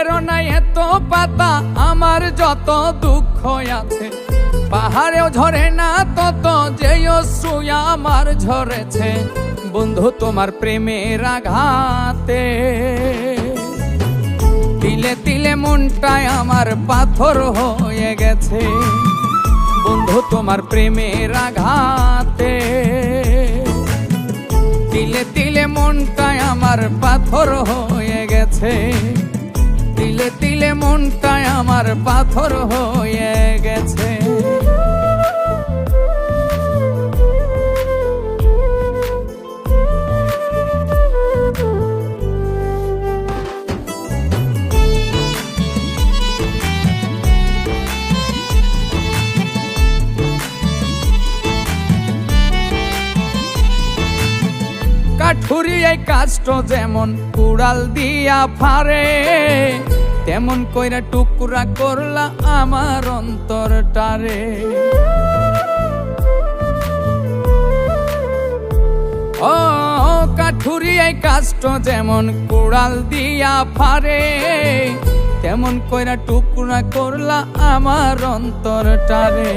বৃক্ষেরও নাই এত পাতা, আমার যত দুঃখ আছে পাহাড়েও ঝরে না তত, যেই অশ্রু আমার ঝরেছে বন্ধু তোমার প্রেমের আঘাতে। তিলে তিলে মনটায় আমার পাথর হয়ে গেছে বন্ধু তোমার প্রেমের আঘাতে। তিলে তিলে মনটায় আমার পাথর হয়ে গেছে, তিলে তিলে মনটায় আমার পাথর হয়ে গেছে। কাঠুরি এই কাষ্ট যেমন কুড়াল দিয়া ফারে, তেমন কইরা টুকরা করলা আমার অন্তরটারে। ও কাঠুরি এই কাষ্ট যেমন কুড়াল দিয়া ফারে, তেমন কইরা টুকরা করলা আমার অন্তরটারে।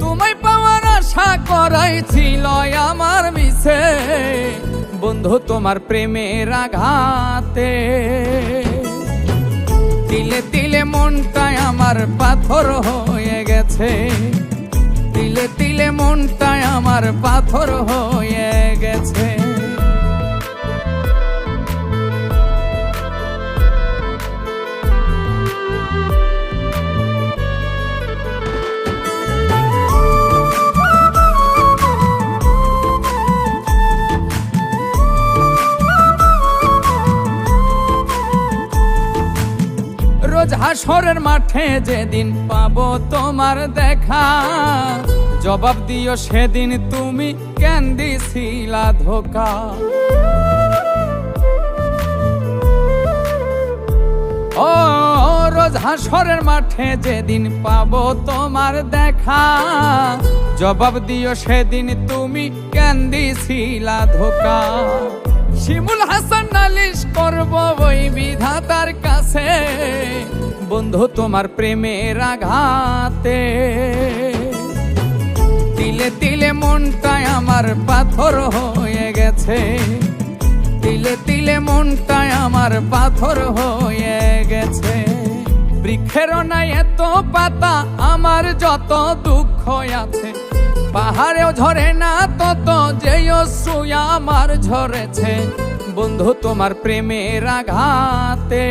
তোমায় পাওয়ার আশা করাই ছিল আমার মিছে বন্ধু তোমার প্রেমের আঘাতে। তিলে তিলে মনটায় আমার পাথর হয়ে গেছে, তিলে তিলে মনটায় আমার পাথর হয়ে গেছে। রোজ হাসরের মাঠে যেদিন পাবো তোমার দেখা, জবাব দিও সেদিন তুমি কেন দিছিলা ধোঁকা। ও রোজ হাসরের মাঠে যেদিন পাবো তোমার দেখা, জবাব দিও সেদিন তুমি কেন দিছিলা ধোঁকা। শিমুল হাসান নালিশ করব ওই বিধাতার কাছে বন্ধু তোমার প্রেমের আঘাতে। তিলে তিলে মনটায় আমার পাথর হয়ে গেছে, তিলে তিলে মনটায় আমার পাথর হয়ে গেছে। বৃক্ষেরও নাই এত পাতা, আমার যত দুঃখ আছে পাহাড়েও ঝরে না তত, যেই অশ্রু আমার ঝরেছে বন্ধু তোমার প্রেমের আঘাতে।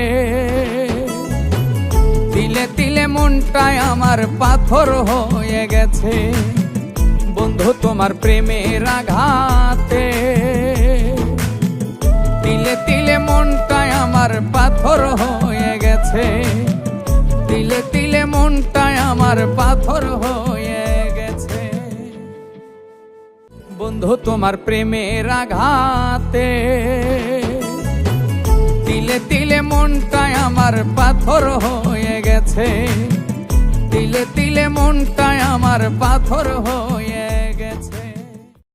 তিলে তিলে মনটায় আমার পাথর হয়ে গেছে বন্ধু তোমার প্রেমের আঘাতে। তিলে তিলে মনটায় আমার পাথর হয়ে গেছে, তিলে তিলে মনটায় আমার পাথর হয়ে গেছে বন্ধু তোমার প্রেমের আঘাতে। তিলে তিলে মনটায় আমার পাথর হয়ে গেছে, তিলে তিলে মনটায় আমার পাথর হয়ে